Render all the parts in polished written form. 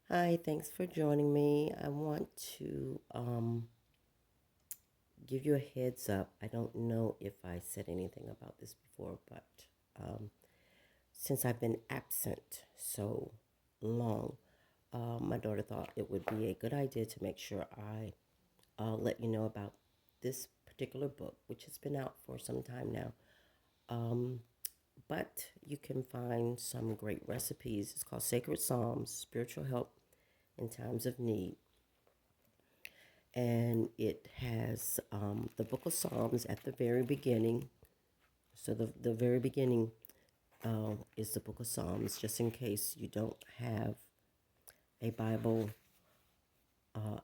Hi, thanks for joining me. I want to give you a heads up. I don't know if I said anything about this before, but um, since I've been absent so long, my daughter thought it would be a good idea to make sure I let you know about this particular book, which has been out for some time now. Um, but you can find some great recipes. It's called Sacred Psalms Spiritual Help in Times of Need. And it has the book of Psalms at the very beginning. So, the very beginning is the book of Psalms, just in case you don't have a Bible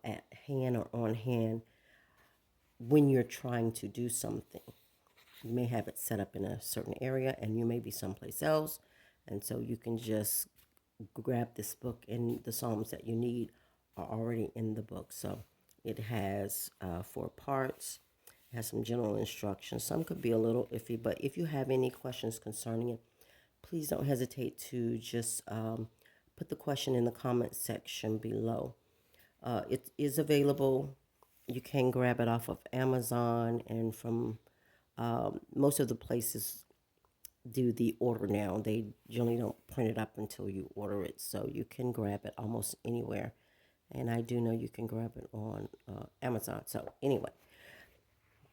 at hand or on hand when you're trying to do something. You may have it set up in a certain area and you may be someplace else. And so you can just grab this book, and the Psalms that you need are already in the book. So it has 4 parts, it has some general instructions. Some could be a little iffy, but if you have any questions concerning it, please don't hesitate to just put the question in the comment section below. It is available. You can grab it off of Amazon and from most of the places do the order now. They generally don't print it up until you order it, so you can grab it almost anywhere. And I do know you can grab it on Amazon. So anyway,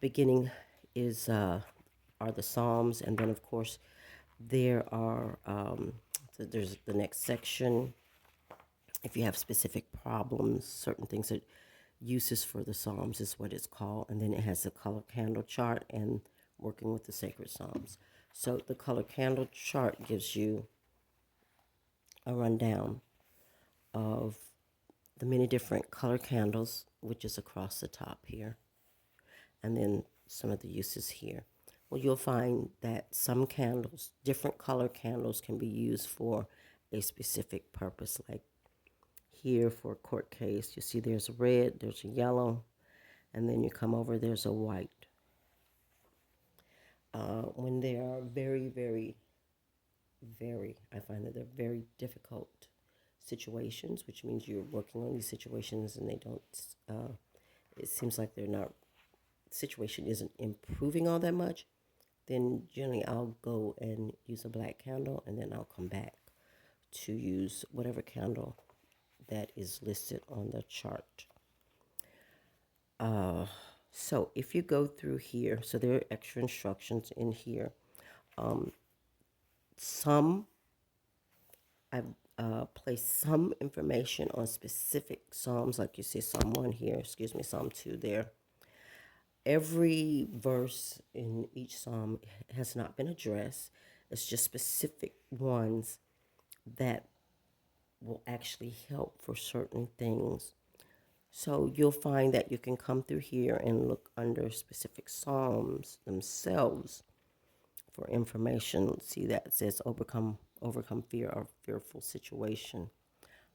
beginning is are the Psalms, and then of course there are there's the next section. If you have specific problems, certain things that uses for the Psalms is what it's called, and then it has the color candle chart and working with the sacred Psalms. So the color candle chart gives you a rundown of the many different color candles, which is across the top here, and then some of the uses here. Well, you'll find that some candles, different color candles, can be used for a specific purpose. Like here for a court case, you see there's a red, there's a yellow, and then you come over, there's a white. When they are I find that they're very difficult situations, which means you're working on these situations and they don't, it seems like they're not, situation isn't improving all that much, then generally I'll go and use a black candle and then I'll come back to use whatever candle that is listed on the chart. Uh, so if you go through here, so there are extra instructions in here. Um, some I've placed some information on specific psalms, like you see Psalm 1 here, excuse me, Psalm 2 there. Every verse in each psalm has not been addressed. It's just specific ones that will actually help for certain things. So you'll find that you can come through here and look under specific psalms themselves for information. See that it says overcome fear or fearful situation,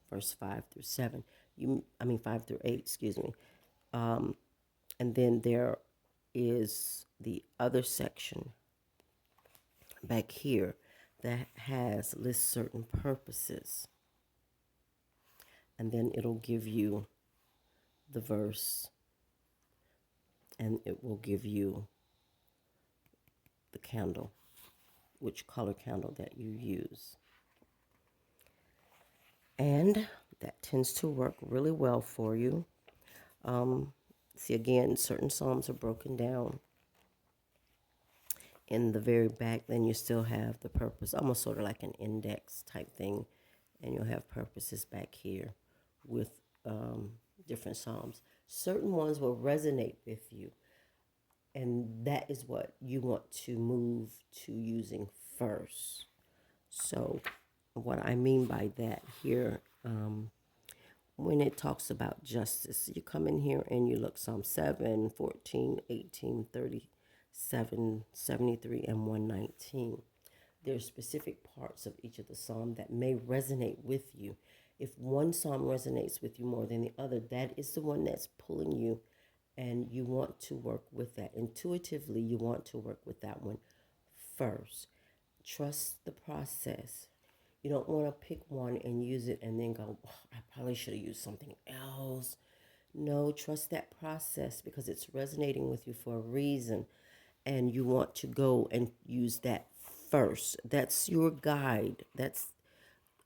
verse 5 through 7. 5 through 8, excuse me. And then there is the other section back here that has lists certain purposes. And then it'll give you the verse and it will give you the candle, which color candle that you use. And that tends to work really well for you. See, again, certain psalms are broken down in the very back. Then you still have the purpose, almost sort of like an index type thing. And you'll have purposes back here with different psalms. Certain ones will resonate with you. And that is what you want to move to using first. So, what I mean by that here, when it talks about justice, you come in here and you look Psalm 7, 14, 18, 37, 73, and 119. There are specific parts of each of the psalm that may resonate with you. If one psalm resonates with you more than the other, that is the one that's pulling you, and you want to work with that. Intuitively, you want to work with that one first. Trust the process. You don't want to pick one and use it and then go, oh, I probably should have used something else. No, trust that process because it's resonating with you for a reason. And you want to go and use that first. That's your guide. That's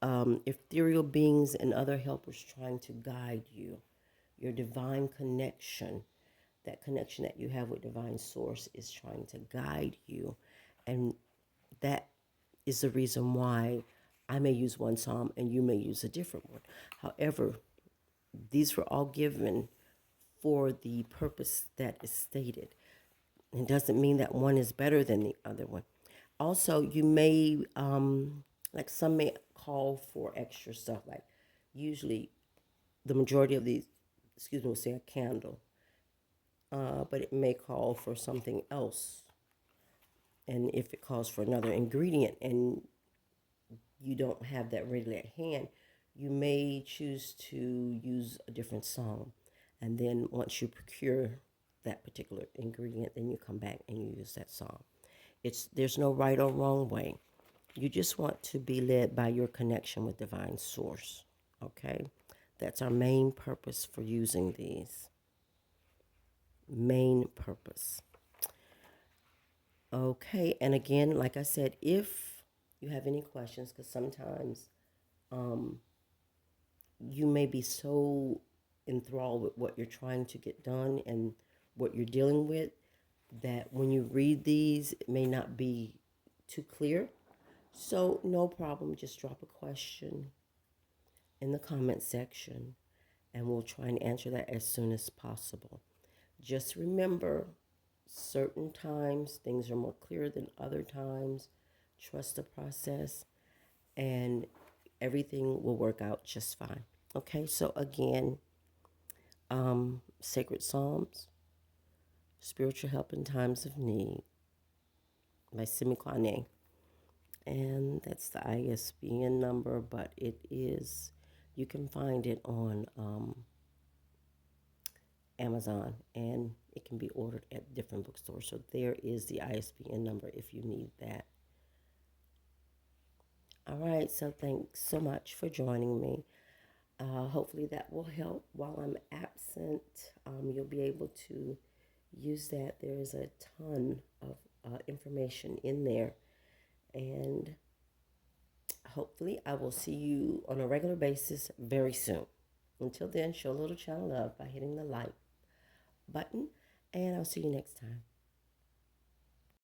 ethereal beings and other helpers trying to guide you. Your divine connection, that connection that you have with divine source, is trying to guide you. And that is the reason why I may use one psalm and you may use a different one. However, these were all given for the purpose that is stated. It doesn't mean that one is better than the other one. Also, you may, like some may call for extra stuff, like usually the majority of these, excuse me, will say a candle, but it may call for something else. And if it calls for another ingredient and you don't have that readily at hand, you may choose to use a different psalm. And then once you procure that particular ingredient, then you come back and you use that psalm. There's no right or wrong way. You just want to be led by your connection with divine source. Okay? That's our main purpose for using these. Main purpose. Okay, and again, like I said, if you have any questions, because sometimes you may be so enthralled with what you're trying to get done and what you're dealing with that when you read these, it may not be too clear. So, no problem. Just drop a question in the comment section and we'll try and answer that as soon as possible. Just remember, certain times things are more clear than other times. Trust the process and everything will work out just fine. Okay, so again, Sacred Psalms, Spiritual Help in Times of Need by Simi Kwane. And that's the ISBN number, but it is, you can find it on Amazon and it can be ordered at different bookstores. So there is the ISBN number if you need that. All right, so thanks so much for joining me. Hopefully that will help while I'm absent. You'll be able to use that. There is a ton of information in there. And hopefully I will see you on a regular basis very soon. Until then, show a little channel love by hitting the like button. And I'll see you next time.